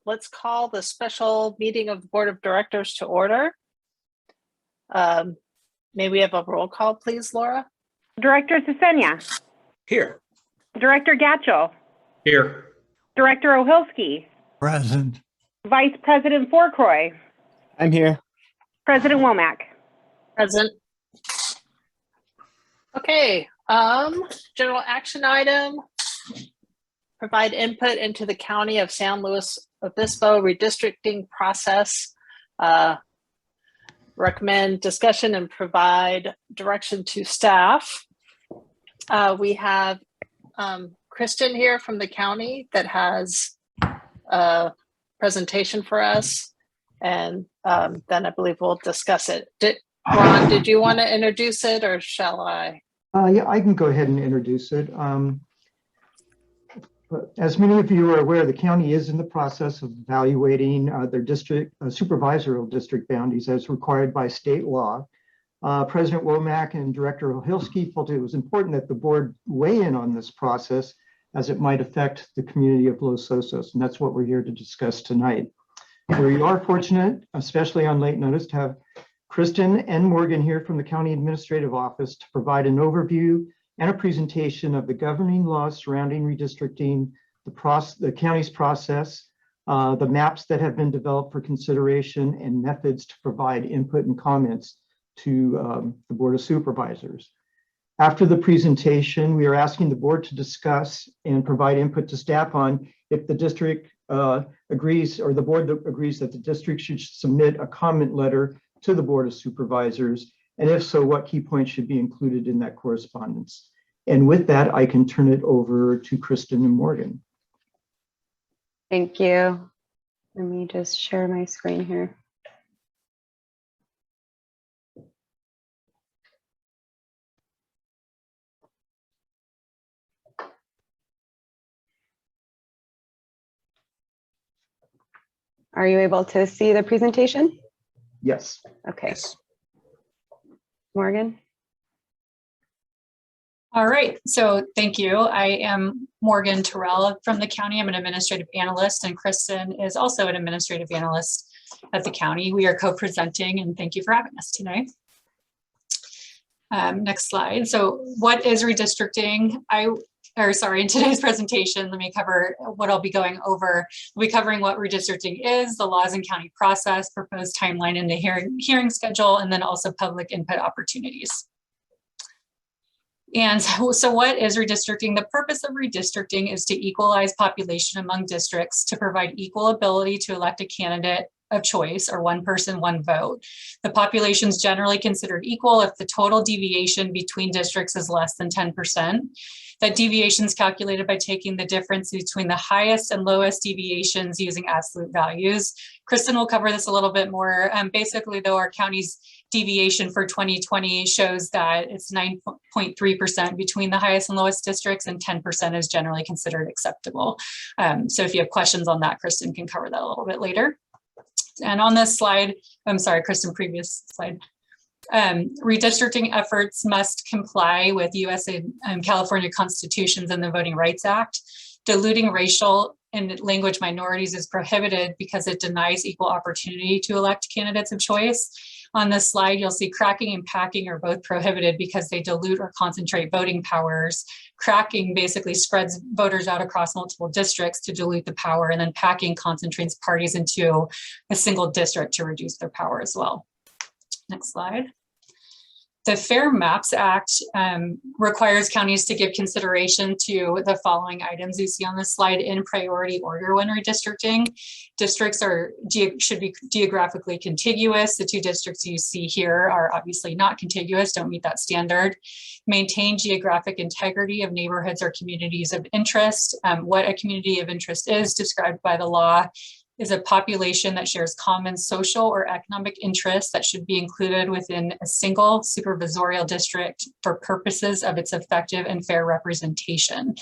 let's call the special meeting of the Board of Directors to order. May we have a roll call, please, Laura? Director Sesenia. Here. Director Gatchell. Here. Director Ohilsky. Present. Vice President Fourcroy. I'm here. President Womack. Present. Okay, general action item. Provide input into the County of San Luis Obispo redistricting process. Recommend discussion and provide direction to staff. We have Kristen here from the county that has a presentation for us, and then I believe we'll discuss it. Ron, did you want to introduce it, or shall I? Yeah, I can go ahead and introduce it. As many of you are aware, the county is in the process of evaluating their district supervisory district boundaries as required by state law. President Womack and Director Ohilsky felt it was important that the board weigh in on this process as it might affect the community of Los Osos, and that's what we're here to discuss tonight. We are fortunate, especially on late notice, to have Kristen and Morgan here from the County Administrative Office to provide an overview and a presentation of the governing laws surrounding redistricting, the county's process, the maps that have been developed for consideration, and methods to provide input and comments to the Board of Supervisors. After the presentation, we are asking the board to discuss and provide input to staff on if the district agrees, or the board agrees that the district should submit a comment letter to the Board of Supervisors, and if so, what key points should be included in that correspondence. And with that, I can turn it over to Kristen and Morgan. Thank you. Let me just share my screen here. Are you able to see the presentation? Yes. Okay. Yes. Morgan? All right, so thank you. I am Morgan Terrell from the county. I'm an administrative analyst, and Kristen is also an administrative analyst at the county. We are co-presenting, and thank you for having us tonight. Next slide. So what is redistricting? In today's presentation, let me cover what I'll be going over. We'll be covering what redistricting is, the laws and county process, proposed timeline and the hearing schedule, and then also public input opportunities. And so what is redistricting? The purpose of redistricting is to equalize population among districts to provide equal ability to elect a candidate of choice, or one person, one vote. The population is generally considered equal if the total deviation between districts is less than 10%. That deviation is calculated by taking the difference between the highest and lowest deviations using absolute values. Kristen will cover this a little bit more. Basically, though, our county's deviation for 2020 shows that it's 9.3% between the highest and lowest districts, and 10% is generally considered acceptable. So if you have questions on that, Kristen can cover that a little bit later. And on this slide, I'm sorry, Kristen, previous slide. Redistricting efforts must comply with US and California constitutions and the Voting Rights Act. Diluting racial and language minorities is prohibited because it denies equal opportunity to elect candidates of choice. On this slide, you'll see cracking and packing are both prohibited because they dilute or concentrate voting powers. Cracking basically spreads voters out across multiple districts to dilute the power, and then packing concentrates parties into a single district to reduce their power as well. Next slide. The Fair Maps Act requires counties to give consideration to the following items you see on this slide in priority order when redistricting. Districts should be geographically contiguous. The two districts you see here are obviously not contiguous, don't meet that standard. Maintain geographic integrity of neighborhoods or communities of interest. What a community of interest is described by the law is a population that shares common social or economic interests that should be included within a single supervisorial district for purposes of its effective and fair representation.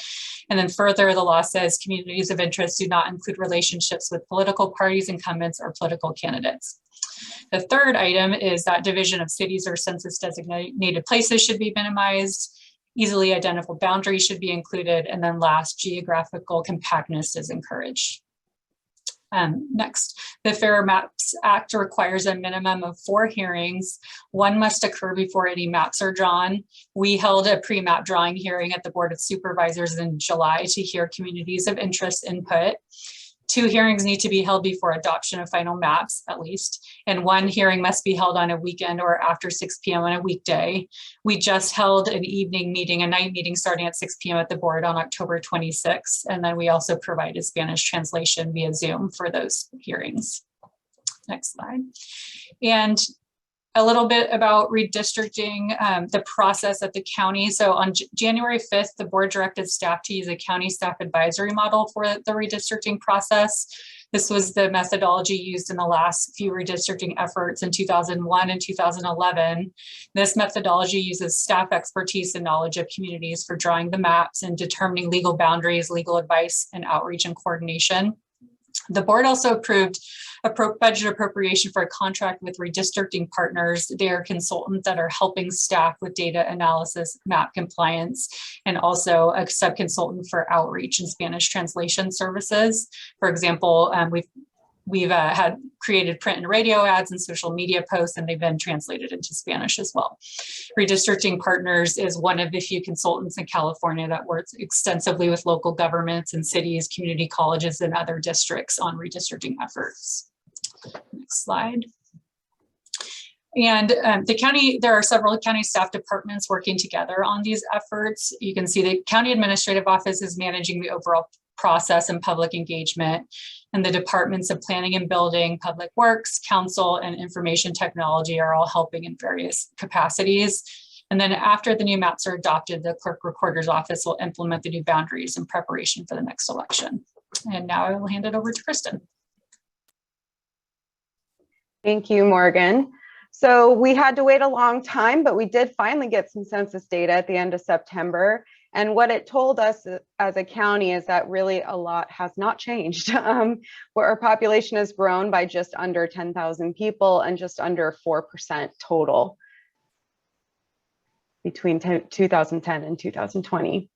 And then further, the law says communities of interest do not include relationships with political parties, incumbents, or political candidates. The third item is that division of cities or census designated places should be minimized. Easily identifiable boundaries should be included. And then last, geographical compactness is encouraged. Next, the Fair Maps Act requires a minimum of 4 hearings. 1 must occur before any maps are drawn. We held a pre-map drawing hearing at the Board of Supervisors in July to hear communities of interest input. 2 hearings need to be held before adoption of final maps, at least, and 1 hearing must be held on a weekend or after 6 p.m. on a weekday. We just held an evening meeting, a night meeting starting at 6 p.m. at the board on October 26th, and then we also provided Spanish translation via Zoom for those hearings. Next slide. And a little bit about redistricting, the process at the county. So on January 5th, the board directed staff to use a county staff advisory model for the redistricting process. This was the methodology used in the last few redistricting efforts in 2001 and 2011. This methodology uses staff expertise and knowledge of communities for drawing the maps and determining legal boundaries, legal advice, and outreach and coordination. The board also approved a budget appropriation for a contract with redistricting partners. They are consultants that are helping staff with data analysis, map compliance, and also a sub-consultant for outreach and Spanish translation services. For example, we've had created print and radio ads and social media posts, and they've been translated into Spanish as well. Redistricting Partners is one of the few consultants in California that works extensively with local governments and cities, community colleges, and other districts on redistricting efforts. Next slide. And the county, there are several county staff departments working together on these efforts. You can see the county administrative office is managing the overall process and public engagement, and the departments of planning and building, public works, council, and information technology are all helping in various capacities. And then after the new maps are adopted, the clerk recorder's office will implement the new boundaries in preparation for the next election. And now I will hand it over to Kristen. Thank you, Morgan. So we had to wait a long time, but we did finally get some census data at the end of September. And what it told us as a county is that really a lot has not changed. Where our population has grown by just under 10,000 people and just under 4% total between 2010 and 2020.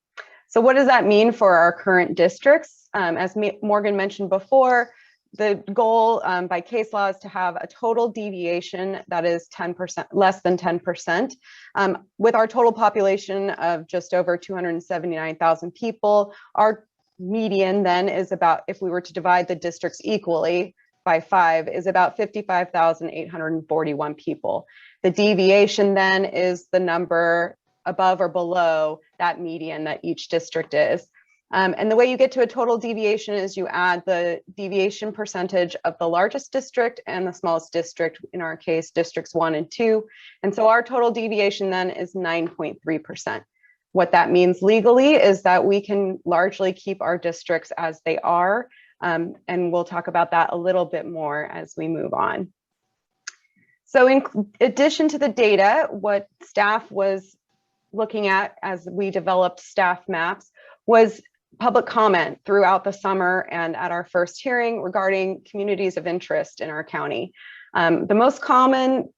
So what does that mean for our current districts? As Morgan mentioned before, the goal by case law is to have a total deviation that is 10%, less than 10%. With our total population of just over 279,000 people, our median then is about, if we were to divide the districts equally by 5, is about 55,841 people. The deviation then is the number above or below that median that each district is. And the way you get to a total deviation is you add the deviation percentage of the largest district and the smallest district, in our case, districts 1 and 2. And so our total deviation then is 9.3%. What that means legally is that we can largely keep our districts as they are. And we'll talk about that a little bit more as we move on. So in addition to the data, what staff was looking at as we developed staff maps was public comment throughout the summer and at our first hearing regarding communities of interest in our county. The most common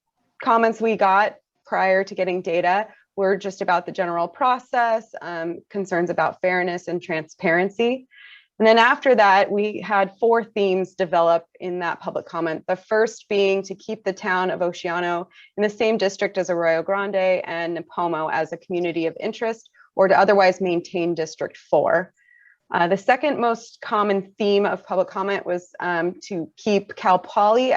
comments we got prior to getting data were just about the general process, concerns about fairness and transparency. And then after that, we had 4 themes develop in that public comment. The first being to keep the town of Oceano in the same district as Arroyo Grande and Nipomo as a community of interest, or to otherwise maintain District 4. The second most common theme of public comment was to keep Cal Poly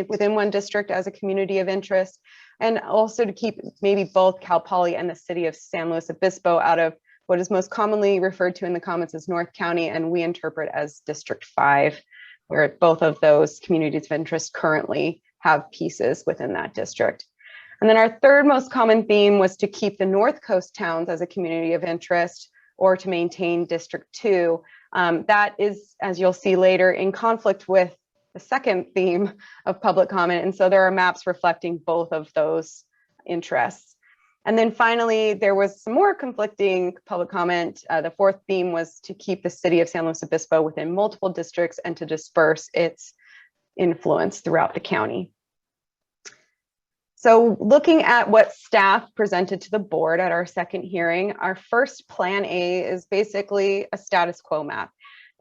within one district as a community of interest, and also to keep maybe both Cal Poly and the city of San Luis Obispo out of what is most commonly referred to in the comments as North County, and we interpret as District 5, where both of those communities of interest currently have pieces within that district. And then our third most common theme was to keep the North Coast towns as a community of interest, or to maintain District 2. That is, as you'll see later, in conflict with the second theme of public comment. And so there are maps reflecting both of those interests. And then finally, there was some more conflicting public comment. The fourth theme was to keep the city of San Luis Obispo within multiple districts and to disperse its influence throughout the county. So looking at what staff presented to the board at our second hearing, our first Plan A is basically a status quo map.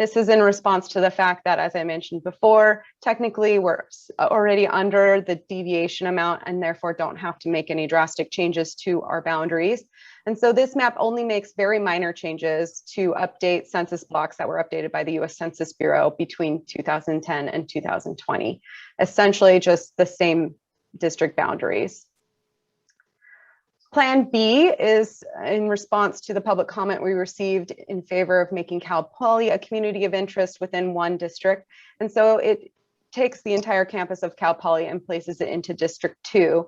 This is in response to the fact that, as I mentioned before, technically we're already under the deviation amount and therefore don't have to make any drastic changes to our boundaries. And so this map only makes very minor changes to update census blocks that were updated by the US Census Bureau between 2010 and 2020, essentially just the same district boundaries. Plan B is in response to the public comment we received in favor of making Cal Poly a community of interest within one district. And so it takes the entire campus of Cal Poly and places it into District 2.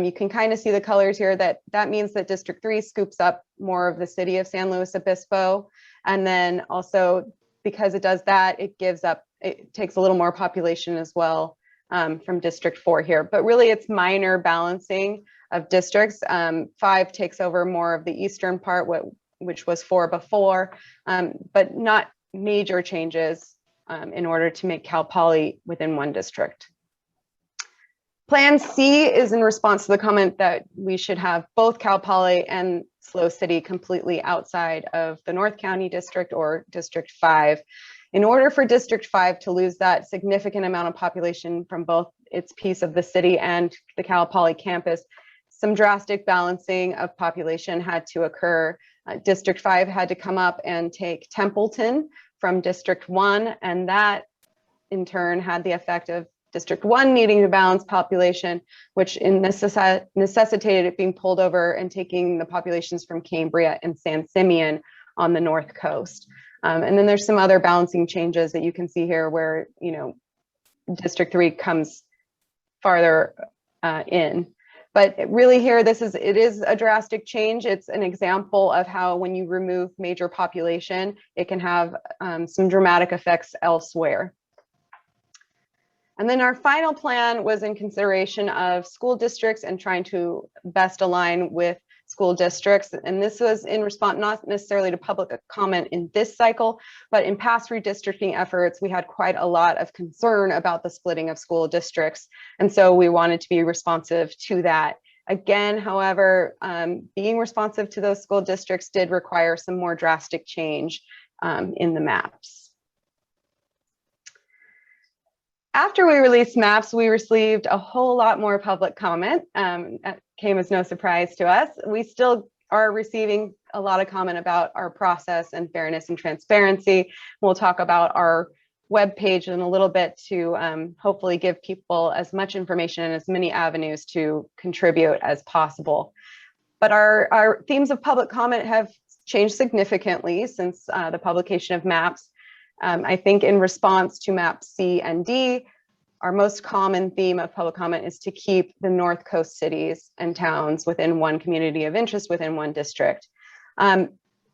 You can kind of see the colors here. That means that District 3 scoops up more of the city of San Luis Obispo. And then also, because it does that, it takes a little more population as well from District 4 here. But really, it's minor balancing of districts. 5 takes over more of the eastern part, which was 4 before, but not major changes in order to make Cal Poly within one district. Plan C is in response to the comment that we should have both Cal Poly and SLO City completely outside of the North County District or District 5. In order for District 5 to lose that significant amount of population from both its piece of the city and the Cal Poly campus, some drastic balancing of population had to occur. District 5 had to come up and take Templeton from District 1, and that in turn had the effect of District 1 needing to balance population, which necessitated it being pulled over and taking the populations from Cambria and San Simeon on the north coast. And then there's some other balancing changes that you can see here where, District 3 comes farther in. But really here, it is a drastic change. It's an example of how when you remove major population, it can have some dramatic effects elsewhere. And then our final plan was in consideration of school districts and trying to best align with school districts. And this was in response, not necessarily to public comment in this cycle, but in past redistricting efforts, we had quite a lot of concern about the splitting of school districts. And so we wanted to be responsive to that. Again, however, being responsive to those school districts did require some more drastic change in the maps. After we released maps, we received a whole lot more public comment. That came as no surprise to us. We still are receiving a lot of comment about our process and fairness and transparency. We'll talk about our webpage in a little bit to hopefully give people as much information and as many avenues to contribute as possible. But our themes of public comment have changed significantly since the publication of maps. I think in response to map C and D, our most common theme of public comment is to keep the North Coast cities and towns within one community of interest within one district.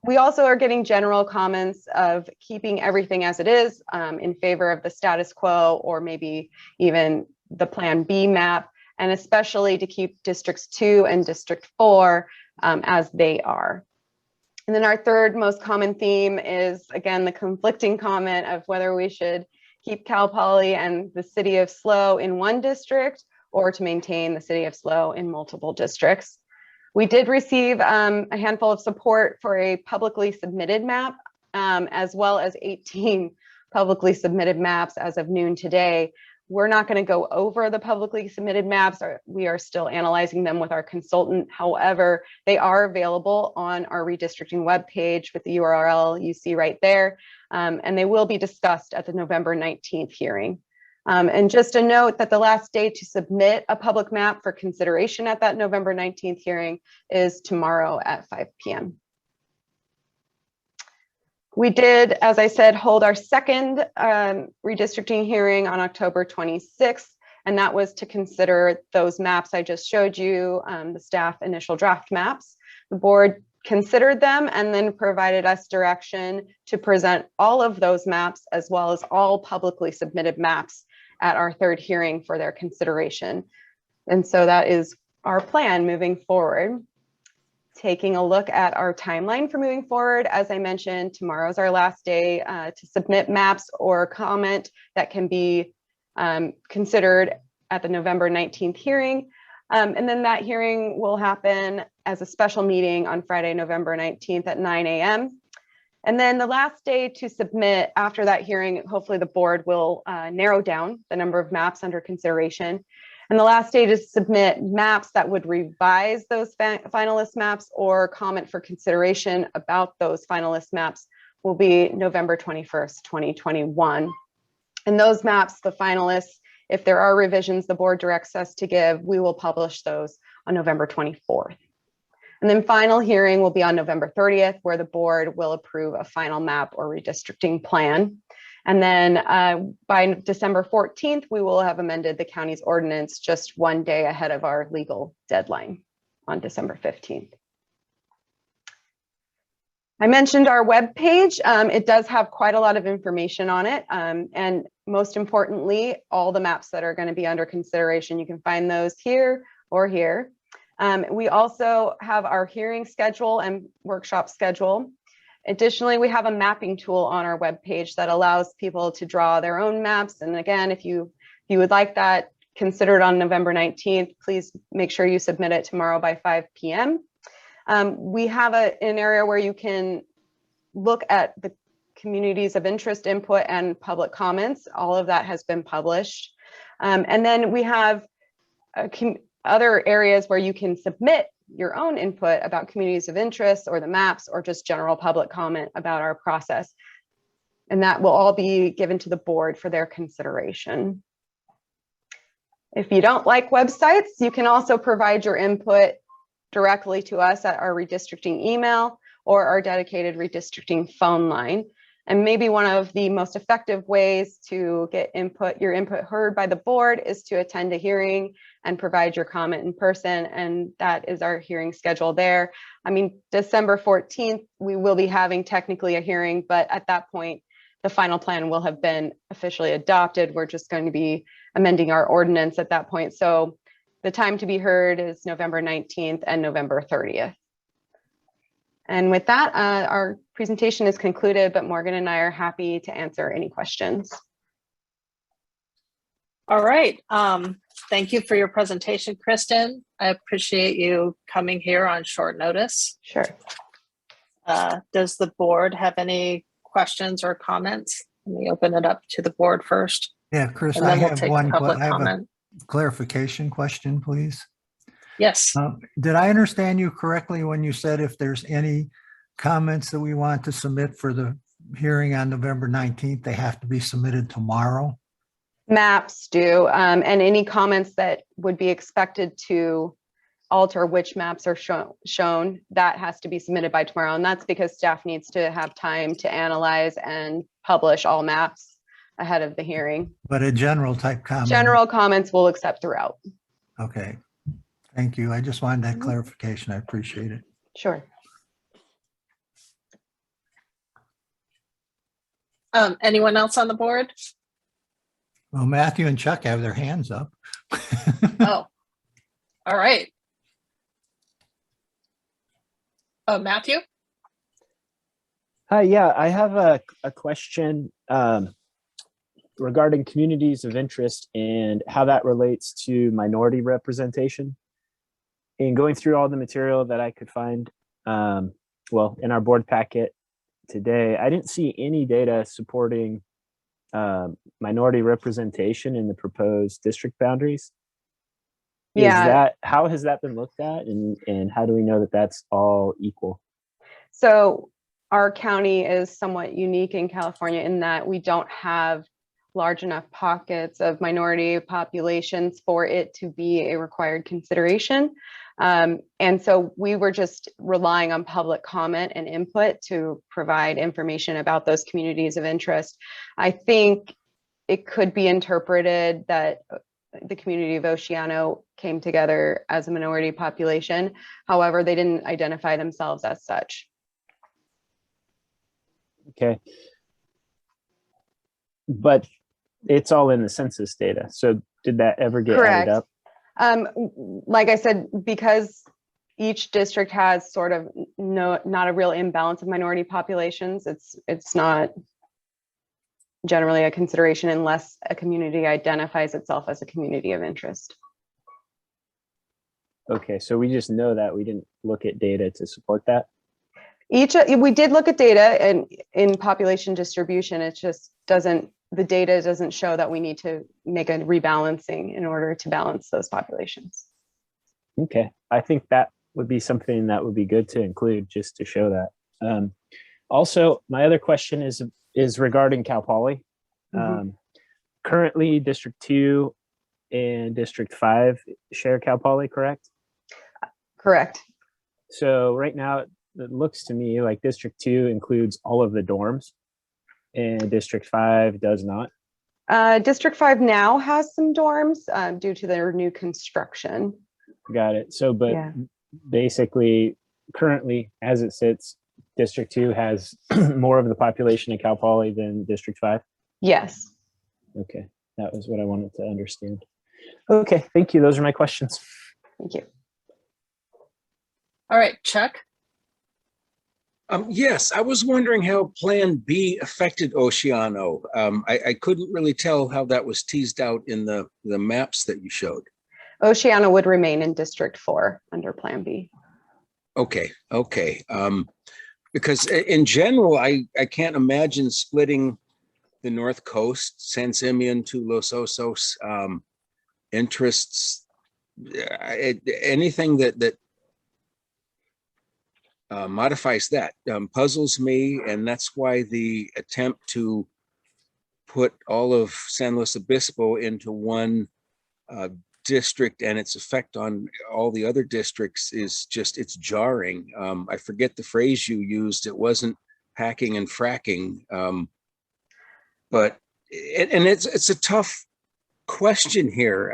We also are getting general comments of keeping everything as it is in favor of the status quo or maybe even the Plan B map, and especially to keep Districts 2 and District 4 as they are. And then our third most common theme is, again, the conflicting comment of whether we should keep Cal Poly and the city of SLO in one district or to maintain the city of SLO in multiple districts. We did receive a handful of support for a publicly submitted map, as well as 18 publicly submitted maps as of noon today. We're not going to go over the publicly submitted maps. We are still analyzing them with our consultant. However, they are available on our redistricting webpage with the URL you see right there, and they will be discussed at the November 19th hearing. And just a note that the last day to submit a public map for consideration at that November 19th hearing is tomorrow at 5 p.m. We did, as I said, hold our second redistricting hearing on October 26th, and that was to consider those maps I just showed you, the staff initial draft maps. The board considered them and then provided us direction to present all of those maps as well as all publicly submitted maps at our third hearing for their consideration. And so that is our plan moving forward. Taking a look at our timeline for moving forward, as I mentioned, tomorrow's our last day to submit maps or comment that can be considered at the November 19th hearing. And then that hearing will happen as a special meeting on Friday, November 19th at 9 a.m. And then the last day to submit after that hearing, hopefully the board will narrow down the number of maps under consideration. And the last day to submit maps that would revise those finalist maps or comment for consideration about those finalist maps will be November 21st, 2021. And those maps, the finalists, if there are revisions the board directs us to give, we will publish those on November 24th. And then final hearing will be on November 30th, where the board will approve a final map or redistricting plan. And then by December 14th, we will have amended the county's ordinance just one day ahead of our legal deadline on December 15th. I mentioned our webpage. It does have quite a lot of information on it. And most importantly, all the maps that are going to be under consideration, you can find those here or here. We also have our hearing schedule and workshop schedule. Additionally, we have a mapping tool on our webpage that allows people to draw their own maps. And again, if you would like that considered on November 19th, please make sure you submit it tomorrow by 5 p.m. We have an area where you can look at the communities of interest input and public comments. All of that has been published. And then we have other areas where you can submit your own input about communities of interest or the maps or just general public comment about our process. And that will all be given to the board for their consideration. If you don't like websites, you can also provide your input directly to us at our redistricting email or our dedicated redistricting phone line. And maybe one of the most effective ways to get your input heard by the board is to attend a hearing and provide your comment in person. And that is our hearing schedule there. I mean, December 14th, we will be having technically a hearing, but at that point, the final plan will have been officially adopted. We're just going to be amending our ordinance at that point. So the time to be heard is November 19th and November 30th. And with that, our presentation is concluded, but Morgan and I are happy to answer any questions. All right. Thank you for your presentation, Kristen. I appreciate you coming here on short notice. Sure. Does the board have any questions or comments? Let me open it up to the board first. Yeah, Chris, And I then we'll have take one. public I have a comment. clarification question, please. Yes. Did I understand you correctly when you said if there's any comments that we want to submit for the hearing on November 19th, they have to be submitted tomorrow? Maps do, and any comments that would be expected to alter which maps are shown, that has to be submitted by tomorrow. And that's because staff needs to have time to analyze and publish all maps ahead of the hearing. But a general type comment? General comments we'll accept throughout. Okay, thank you. I just wanted that clarification. I appreciate it. Sure. Anyone else on the board? Well, Matthew and Chuck have their hands up. Oh, all right. Matthew? Hi, yeah, I have a question regarding communities of interest and how that relates to minority representation. In going through all the material that I could find, well, in our board packet today, I didn't see any data supporting minority representation in the proposed district boundaries. Yeah. How has that been looked at, and how do we know that that's all equal? So our county is somewhat unique in California in that we don't have large enough pockets of minority populations for it to be a required consideration. And so we were just relying on public comment and input to provide information about those communities of interest. I think it could be interpreted that the community of Oceano came together as a minority population. However, they didn't identify themselves as such. Okay. But it's all in the census data. So did that ever get Correct. added up? Like I said, because each district has sort of not a real imbalance of minority populations, it's not generally a consideration unless a community identifies itself as a community of interest. Okay, so we just know that we didn't look at data to support that. We did look at data and in population distribution, it just doesn't, the data doesn't show that we need to make a rebalancing in order to balance those populations. Okay, I think that would be something that would be good to include just to show that. Also, my other question is regarding Cal Poly. Currently, District 2 and District 5 share Cal Poly, correct? Correct. So right now, it looks to me like District 2 includes all of the dorms and District 5 does not. District 5 now has some dorms due to their new construction. Got it. So, but Yeah. basically, currently, as it sits, District 2 has more of the population of Cal Poly than District 5? Yes. Okay, that was what I wanted to understand. Okay, thank you. Those are my questions. Thank you. All right, Chuck. Yes, I was wondering how Plan B affected Oceano. I couldn't really tell how that was teased out in the maps that you showed. Oceana would remain in District 4 under Plan B. Okay. Because in general, I can't imagine splitting the North Coast, San Simeon to Los Osos interests. Anything that modifies that puzzles me, and that's why the attempt to put all of San Luis Obispo into one district and its effect on all the other districts is just, it's jarring. I forget the phrase you used. It wasn't hacking and fracking, but it's a tough question here.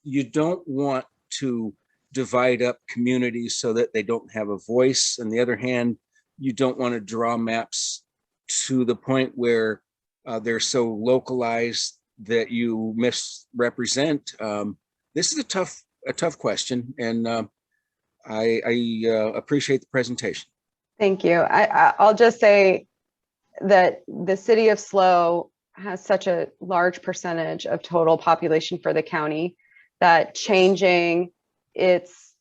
You don't want to divide up communities so that they don't have a voice. On the other hand, you don't want to draw maps to the point where they're so localized that you misrepresent. This is a tough question, and I appreciate the presentation. Thank you. I'll just say that the city of SLO has such a large percentage of total population for the county that changing its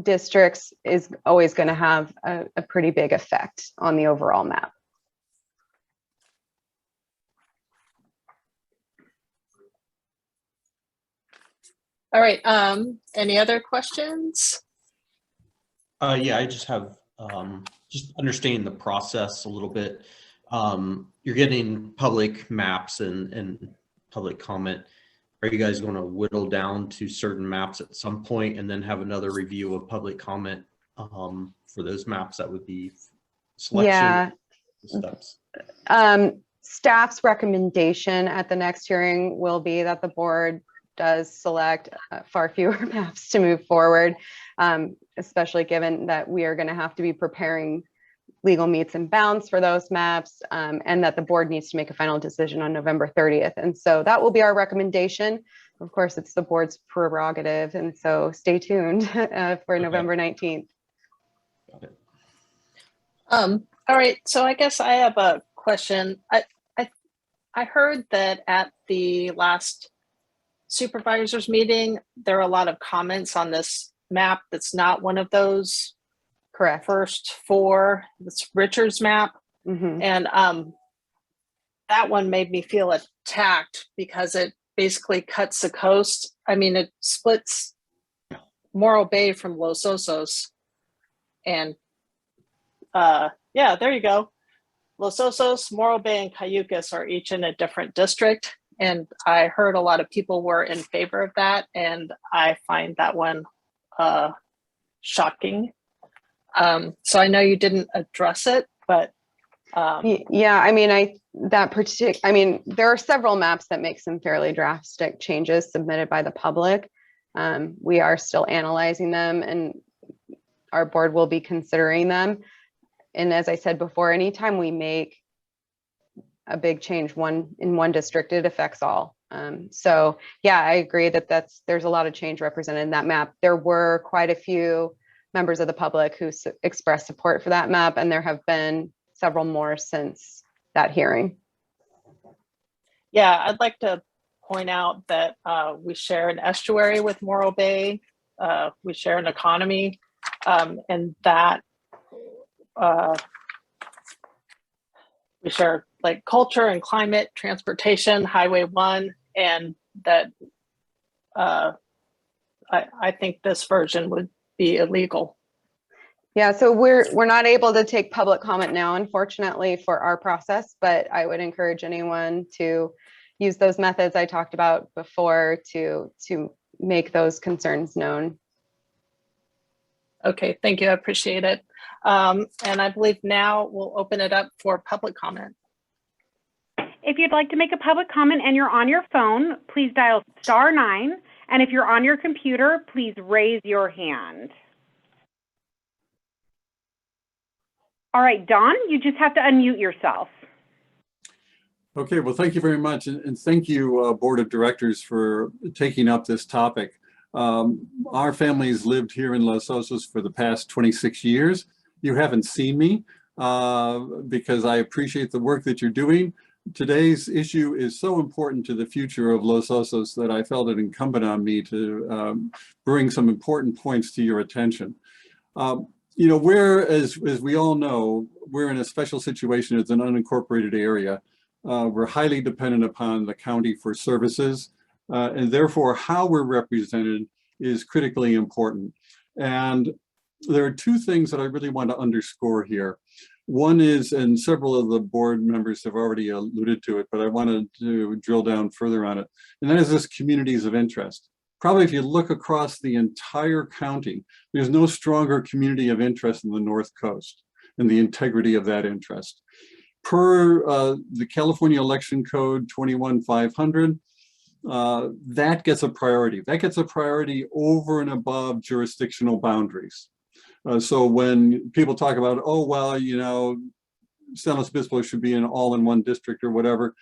districts is always going to have a pretty big effect on the overall map. All right. Any other questions? Yeah, I just have just understanding the process a little bit. You're getting public maps and public comment. Are you guys going to whittle down to certain maps at some point and then have another review of public comment for those maps? That would be selection. Yeah. Steps. Staff's recommendation at the next hearing will be that the board does select far fewer maps to move forward, especially given that we are going to have to be preparing legal meets and bounds for those maps, and that the board needs to make a final decision on November 30th. And so that will be our recommendation. Of course, it's the board's prerogative. And so stay tuned for November 19th. Got it. All right. So I guess I have a question. I heard that at the last supervisors meeting, there are a lot of comments on this map that's not one of those Correct. first four. It's Richard's map. Mm-hmm. And that one made me feel attacked because it basically cuts the coast. I mean, it splits Morro Bay from Los Osos. And yeah, there you go. Los Osos, Morro Bay, and Cayucas are each in a different district. And I heard a lot of people were in favor of that. And I find that one shocking. So I know you didn't address it, but yeah, I mean, there are several maps that make some fairly drastic changes submitted by the public. We are still analyzing them, and our board will be considering them. And as I said before, anytime we make a big change in one district, it affects all. So yeah, I agree that there's a lot of change represented in that map. There were quite a few members of the public who expressed support for that map, and there have been several more since that hearing. yeah, I'd like to point out that we share an estuary with Morro Bay. We share an economy, and that we share like culture and climate, transportation, Highway 1, and that I think this version would be illegal. Yeah, so we're not able to take public comment now, unfortunately, for our process, but I would encourage anyone to use those methods I talked about before to make those concerns known. Okay, thank you. I appreciate it. And I believe now we'll open it up for public comment. If you'd like to make a public comment and you're on your phone, please dial *9. And if you're on your computer, please raise your hand. All right, Don, you just have to unmute yourself. Okay, well, thank you very much. And thank you, Board of Directors, for taking up this topic. Our family's lived here in Los Osos for the past 26 years. You haven't seen me because I appreciate the work that you're doing. Today's issue is so important to the future of Los Osos that I felt it incumbent on me to bring some important points to your attention. You know, as we all know, we're in a special situation as an unincorporated area. We're highly dependent upon the county for services, and therefore how we're represented is critically important. And there are two things that I really want to underscore here. One is, and several of the board members have already alluded to it, but I wanted to drill down further on it, and that is this communities of interest. Probably if you look across the entire county, there's no stronger community of interest in the North Coast and the integrity of that interest. Per the California Election Code 21500, that gets a priority. That gets a priority over and above jurisdictional boundaries. So when people talk about, oh, well, you know, San Luis Obispo should be in all-in-one district or whatever,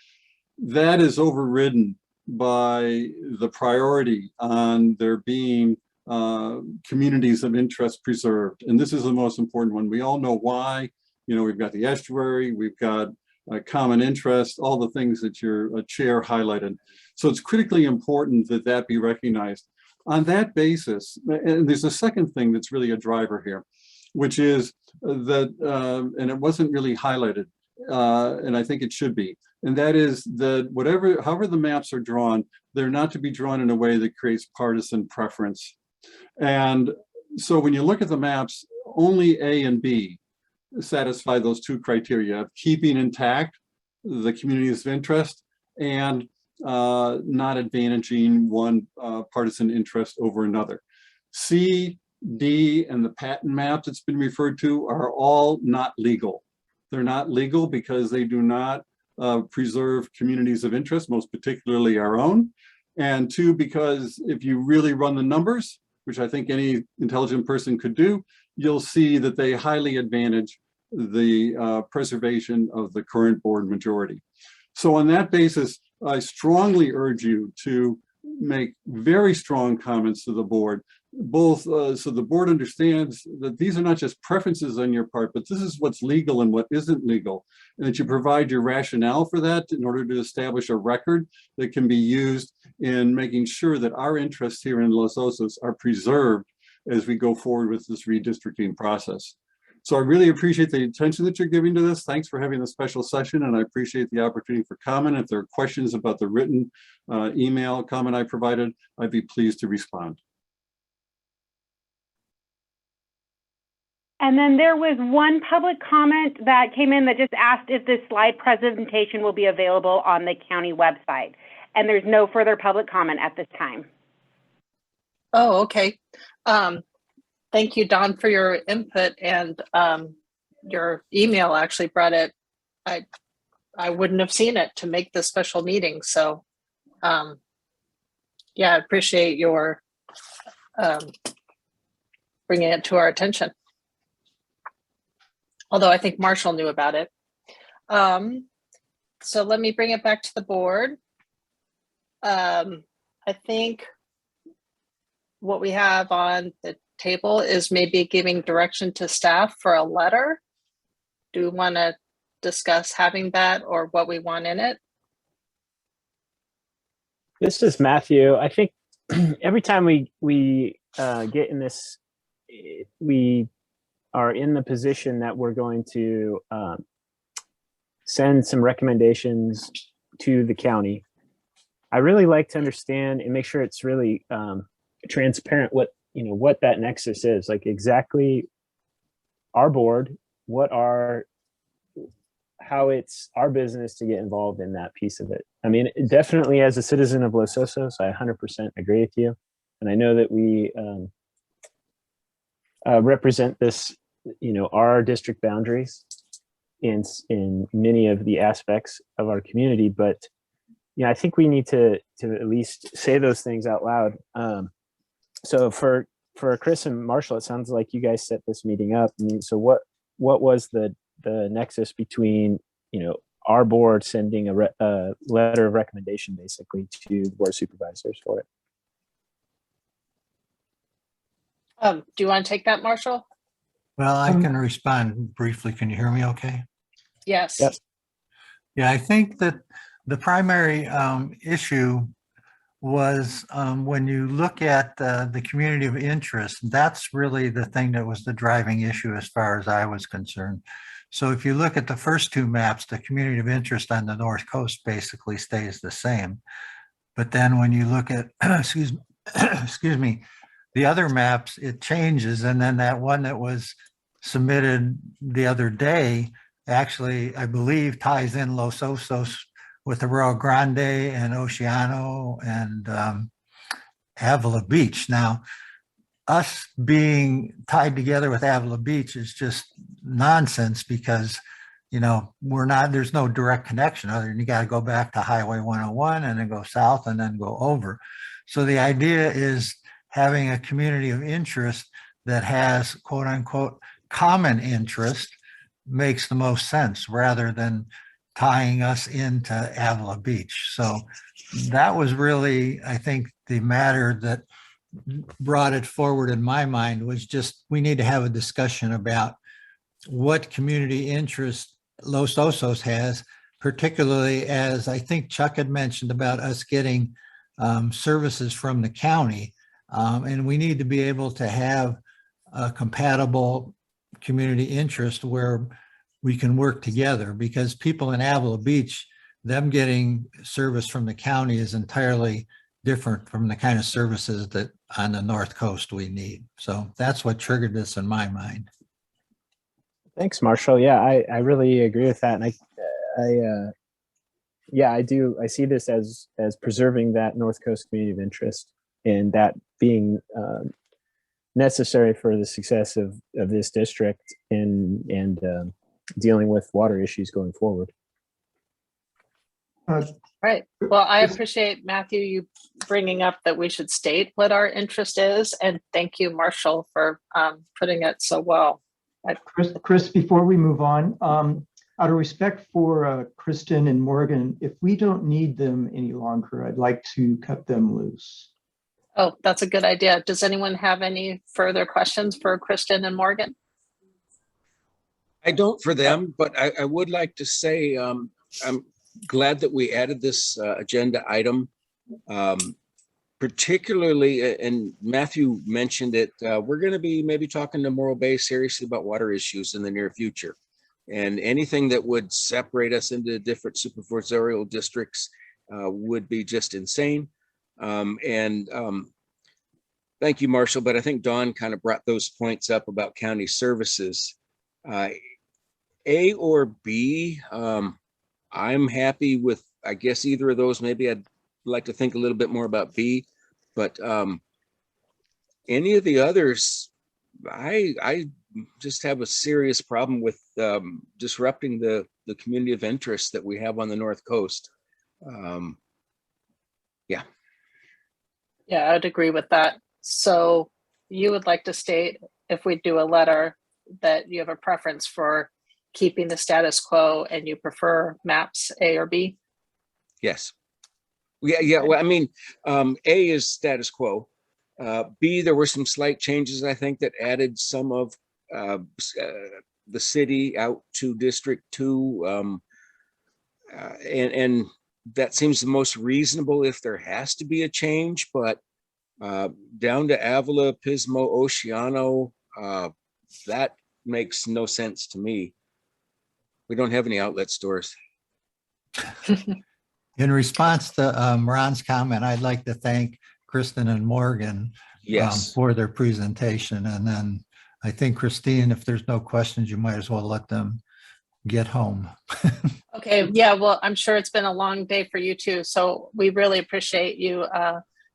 that is overridden by the priority on there being communities of interest preserved. And this is the most important one. We all know why. You know, we've got the estuary, we've got common interest, all the things that your chair highlighted. So it's critically important that that be recognized. On that basis, and there's a second thing that's really a driver here, which is that, and it wasn't really highlighted, and I think it should be, and that is that however the maps are drawn, they're not to be drawn in a way that creates partisan preference. And so when you look at the maps, only A and B satisfy those two criteria of keeping intact the communities of interest and not advantaging one partisan interest over another. C, D, and the patent map that's been referred to are all not legal. They're not legal because they do not preserve communities of interest, most particularly our own. And two, because if you really run the numbers, which I think any intelligent person could do, you'll see that they highly advantage the preservation of the current board majority. So on that basis, I strongly urge you to make very strong comments to the board, both so the board understands that these are not just preferences on your part, but this is what's legal and what isn't legal, and that you provide your rationale for that in order to establish a record that can be used in making sure that our interests here in Los Osos are preserved as we go forward with this redistricting process. So I really appreciate the attention that you're giving to this. Thanks for having the special session, and I appreciate the opportunity for comment. If there are questions about the written email comment I provided, I'd be pleased to respond. And then there was one public comment that came in that just asked if this slide presentation will be available on the county website. And there's no further public comment at this time. Oh, okay. Thank you, Don, for your input, and your email actually brought it. I wouldn't have seen it to make this special meeting. So yeah, I appreciate your bringing it to our attention. Although I think Marshall knew about it. So let me bring it back to the board. I think what we have on the table is maybe giving direction to staff for a letter. Do we want to discuss having that or what we want in it? This is Matthew. I think every time we get in this, we are in the position that we're going to send some recommendations to the county, I really like to understand and make sure it's really transparent what that nexus is, like exactly our board, how it's our business to get involved in that piece of it. I mean, definitely as a citizen of Los Osos, I 100% agree with you. And I know that we represent this, our district boundaries in many of the aspects of our community. But I think we need to at least say those things out loud. So for Chris and Marshall, it sounds like you guys set this meeting up. I mean, so what was the nexus between our board sending a letter of recommendation basically to the board of supervisors for it? Do you want to take that, Marshall? Well, I can respond briefly. Can you hear me okay? Yes. Yep. Yeah, I think that the primary issue was when you look at the community of interest, that's really the thing that was the driving issue as far as I was concerned. So if you look at the first two maps, the community of interest on the North Coast basically stays the same. But then when you look at, excuse me, the other maps, it changes. And then that one that was submitted the other day, actually, I believe ties in Los Osos with the Rio Grande and Oceano and Avila Beach. Now, us being tied together with Avila Beach is just nonsense because, there's no direct connection other than you got to go back to Highway 101 and then go south and then go over. So the idea is having a community of interest that has quote unquote common interest makes the most sense rather than tying us into Avila Beach. So that was really, I think, the matter that brought it forward in my mind was just, we need to have a discussion about what community interest Los Osos has, particularly as I think Chuck had mentioned about us getting services from the county. And we need to be able to have a compatible community interest where we can work together, because people in Avila Beach, them getting service from the county is entirely different from the kind of services that on the North Coast we need. So that's what triggered this in my mind. Thanks, Marshall. Yeah, I really agree with that. And I do. I see this as preserving that North Coast community of interest, and that being necessary for the success of this district and dealing with water issues going forward. Right. Well, I appreciate, Matthew, you bringing up that we should state what our interest is. And thank you, Marshall, for putting it so well. Chris, before we move on, out of respect for Kristen and Morgan, if we don't need them any longer, I'd like to cut them loose. Oh, that's a good idea. Does anyone have any further questions for Kristen and Morgan? I don't for them, but I would like to say I'm glad that we added this agenda item, particularly, and Matthew mentioned it, we're going to be maybe talking to Morro Bay seriously about water issues in the near future. And anything that would separate us into different supervisorial districts would be just insane. Thank you, Marshall, but I think Dawn kind of brought those points up about county services. A or B, I'm happy with, I guess, either of those. Maybe I'd like to think a little bit more about B, but any of the others, I just have a serious problem with disrupting the community of interest that we have on the North Coast. Yeah. Yeah, I'd agree with that. So you would like to state, if we do a letter, that you have a preference for keeping the status quo and you prefer maps A or B? Yes. Yeah. Well, I mean, A is status quo. B, there were some slight changes, I think, that added some of the city out to District 2. And that seems the most reasonable if there has to be a change, but down to Avila, Pismo, Oceano, that makes no sense to me. We don't have any outlet stores. In response to Ron's comment, I'd like to thank Kristen and Morgan Yes. for their presentation. And then I think Christine, if there's no questions, you might as well let them get home. Okay, yeah, well, I'm sure it's been a long day for you too. So we really appreciate you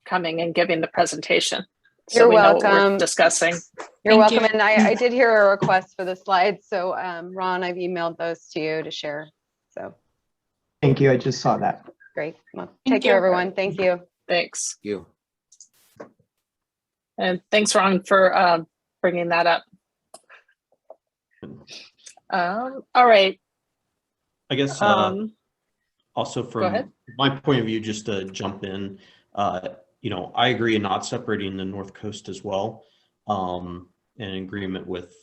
coming and giving the presentation. So You're we know what welcome. we're discussing. You're Thank welcome. you. And I did hear a request for the slides. So Ron, I've emailed those to you to share. So Thank you. I just saw that. great. Well, Thank take care, you. everyone. Thank you. Thanks. You. And thanks, Ron, for bringing that up. All right. I guess also go ahead. from my point of view, just to jump in, you know, I agree in not separating the North Coast as well, and in agreement with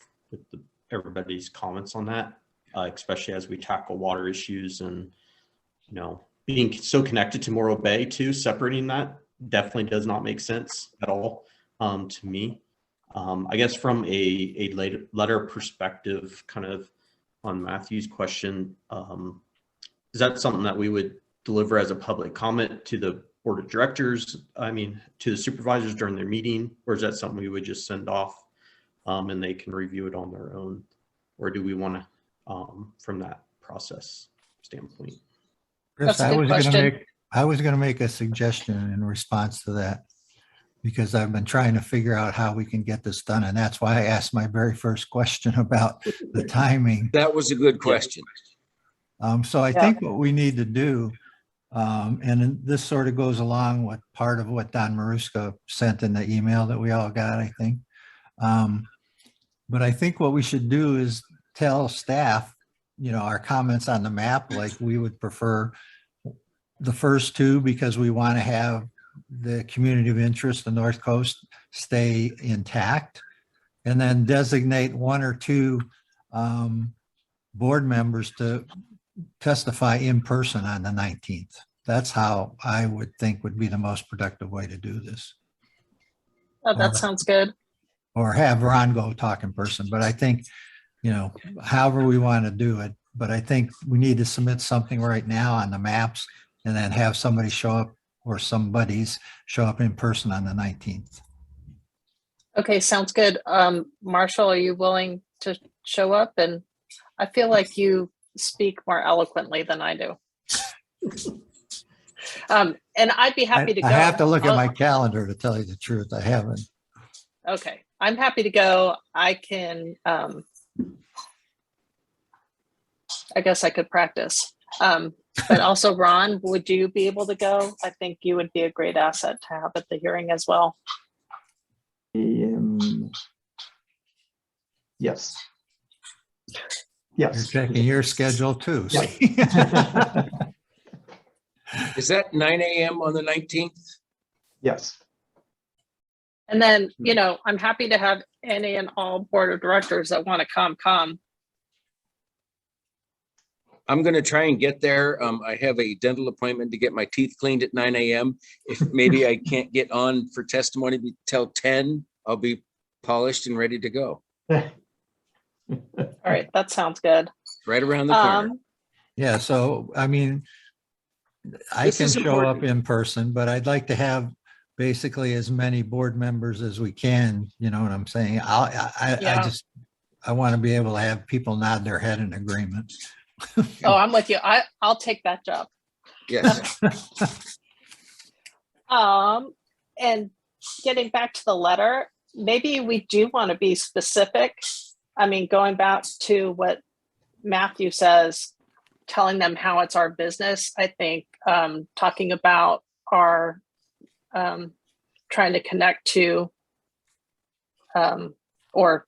everybody's comments on that, especially as we tackle water issues and, you know, being so connected to Morro Bay too, separating that definitely does not make sense at all to me. I guess from a letter perspective, kind of on Matthew's question, is that something that we would deliver as a public comment to the board of directors? I mean, to the supervisors during their meeting, or is that something we would just send off and they can review it on their own? Or do we want to, from that process standpoint? Chris, That's a good question. I was going to make a suggestion in response to that, because I've been trying to figure out how we can get this done. And that's why I asked my very first question about the timing. That was a good question. So I think what we need to do, and this sort of goes along with part of what Don Maruska sent in the email that we all got, I think. But I think what we should do is tell staff, you know, our comments on the map, like we would prefer the first two because we want to have the community of interest, the North Coast, stay intact, and then designate one or two board members to testify in person on the 19th. That's how I would think would be the most productive way to do this. Oh, that sounds good. Or have Ron go talk in person. But I think, you know, however we want to do it, but I think we need to submit something right now on the maps and then have somebody show up or somebody's show up in person on the 19th. Okay, sounds good. Marshall, are you willing to show up? And I feel like you speak more eloquently than I do. And I'd be happy to go. I have to look at my calendar to tell you the truth. I haven't. Okay, I'm happy to go. I can, I guess I could practice. But also, Ron, would you be able to go? I think you would be a great asset to have at the hearing as well. Yes. You're Yes. checking your schedule too. Yeah. Is that 9 a.m. on the 19th? Yes. And then, you know, I'm happy to have any and all board of directors that want to come. I'm going to try and get there. I have a dental appointment to get my teeth cleaned at 9 a.m. If maybe I can't get on for testimony till 10, I'll be polished and ready to go. All right, that sounds good. Right around the corner. Yeah, so I mean, I This can is show up important. in person, but I'd like to have basically as many board members as we can. You know what I'm saying? Yeah. I want to be able to have people nod their head in agreement. Oh, I'm with you. I'll take that job. Yes. And getting back to the letter, maybe we do want to be specific. I mean, going back to what Matthew says, telling them how it's our business. I think talking about our trying to connect to or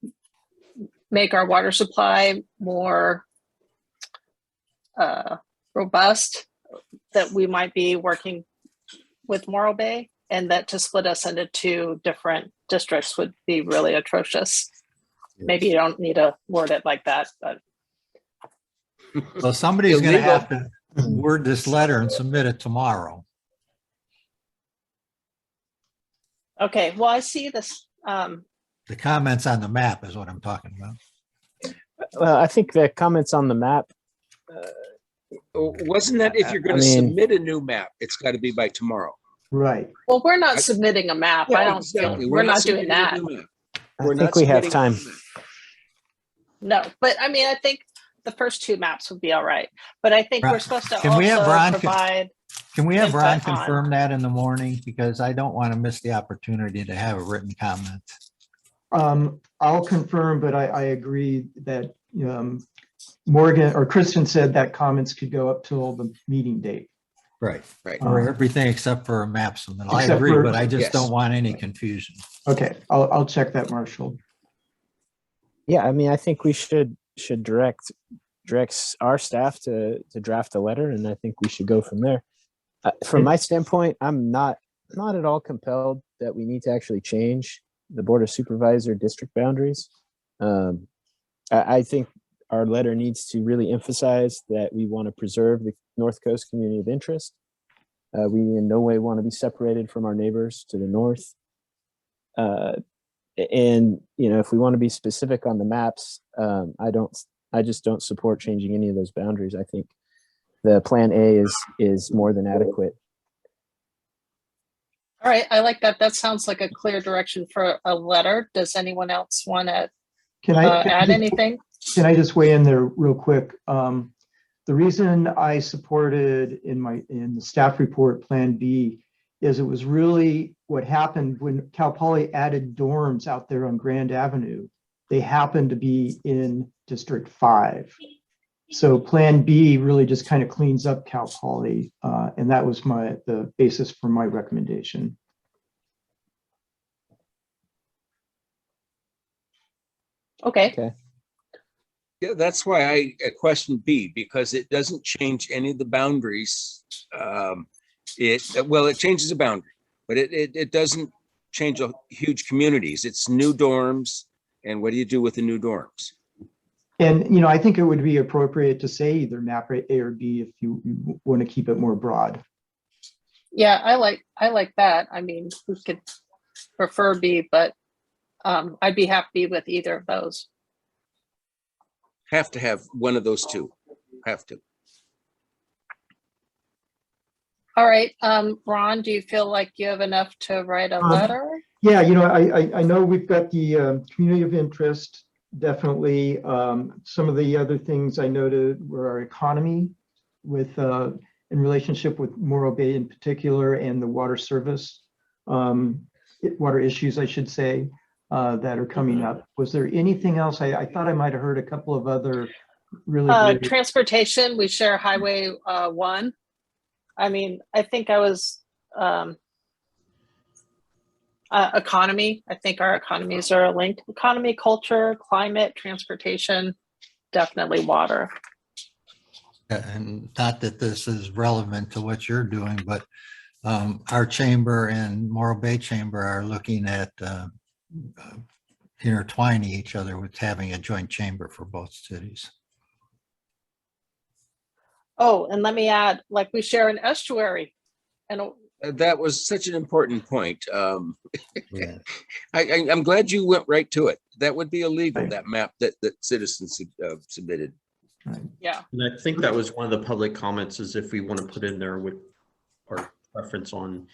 make our water supply more robust, that we might be working with Morro Bay, and that to split us into two different districts would be really atrocious. Maybe you don't need to word it like that, but So somebody's going to Illegal. have to word this letter and submit it tomorrow. okay. Well, I see this. The comments on the map is what I'm talking about. Well, I think the comments on the map, Wasn't that if you're I going to mean- submit a new map, it's got to be by tomorrow? Right. Well, we're not I- submitting a map. Yeah, I don't exactly. feel, we're not doing submitting a that. new map. I We're think not we have submitting a new time. map. No, but I mean, I think the first two maps would be all right. But I think we're Right. supposed to Can we have also Ron provide, Can we have input Ron on- confirm that in the morning? Because I don't want to miss the opportunity to have a written comment. I'll confirm, but I agree that Morgan or Kristen said that comments could go up till the meeting date. Right. Right. Or everything except for a map submittal. I Except agree, for- but I just Yes. don't want any confusion. Okay, I'll check that, Marshall. Yeah, I mean, I think we should direct our staff to draft a letter, and I think we should go from there. From my standpoint, I'm not at all compelled that we need to actually change the Board of Supervisor district boundaries. I think our letter needs to really emphasize that we want to preserve the North Coast community of interest. We in no way want to be separated from our neighbors to the north. And if we want to be specific on the maps, I just don't support changing any of those boundaries. I think the Plan A is more than adequate. all right, I like that. That sounds like a clear direction for a letter. Does anyone else want to Can I add anything? Can I just weigh in there real quick? The reason I supported in the staff report Plan B is it was really what happened when Cal Poly added dorms out there on Grand Avenue. They happened to be in District 5. So Plan B really just kind of cleans up Cal Poly, and that was the basis for my recommendation. Okay, Okay. Yeah, that's why I questioned B, because it doesn't change any of the boundaries. It changes the boundary, but it doesn't change huge communities. It's new dorms. And what do you do with the new dorms? And, I think it would be appropriate to say either map A or B if you want to keep it more broad. yeah, I like that. I mean, we could prefer B, but I'd be happy with either of those. Have to have one of those two. Have to. All right, Ron, do you feel like you have enough to write a letter? Yeah, I know we've got the community of interest, definitely. Some of the other things I noted were our economy with in relationship with Morro Bay in particular, and the water service, water issues, I should say, that are coming up. Was there anything else? I thought I might have heard a couple of other really great. Transportation, we share Highway 1. I mean, I think I was economy. I think our economies are linked. Economy, culture, climate, transportation, definitely water. And not that this is relevant to what you're doing, but our chamber and Morro Bay Chamber are looking at intertwining each other with having a joint chamber for both cities. Oh, and let me add, like we share an estuary. And That was such an important point. Yeah. I'm glad you went right to it. That would be illegal, Right. that map that citizens submitted. yeah, And I think that was one of the public comments, is if we want to put in there with our preference on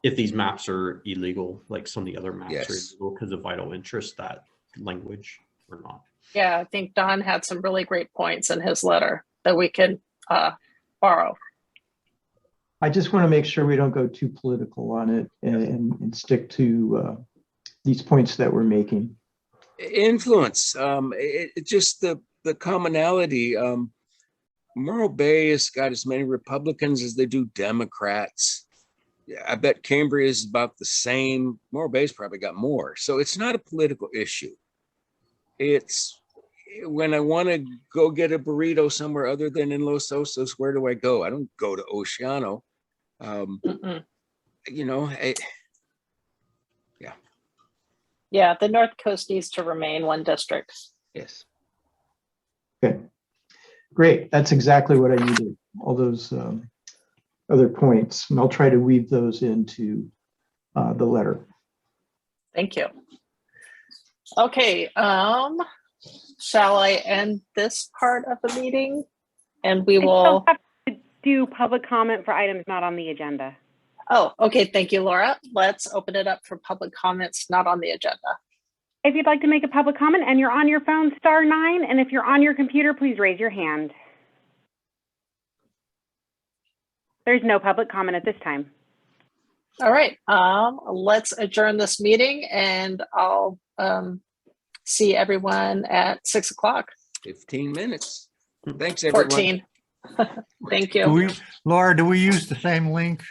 if these maps are illegal, like some of the other maps are Yes. illegal because of vital interest, that language or not. yeah, I think Don had some really great points in his letter that we can borrow. I just want to make sure we don't go too political on it and stick to these points that we're making. Influence, it just the commonality. Morro Bay has got as many Republicans as they do Democrats. Yeah, I bet Cambria is about the same. Morro Bay's probably got more. So it's not a political issue. It's when I want to go get a burrito somewhere other than in Los Osos, where do I go? I don't go to Oceano. Mm-mm. Yeah, the North Coast needs to remain one district. Yes. Okay, great. That's exactly what I needed. All those other points, and I'll try to weave those into the letter. Thank you. Okay, shall I end this part of the meeting? And we I still will, have to do public comment for items not on the agenda. oh, okay, thank you, Laura. Let's open it up for public comments not on the agenda. If you'd like to make a public comment and you're on your phone, *9, and if you're on your computer, please raise your hand. There's no public comment at this time. All right, let's adjourn this meeting and I'll see everyone at 6 o'clock. 15 minutes. Thanks, everyone. 14. Thank you. Laura, do we use the same link?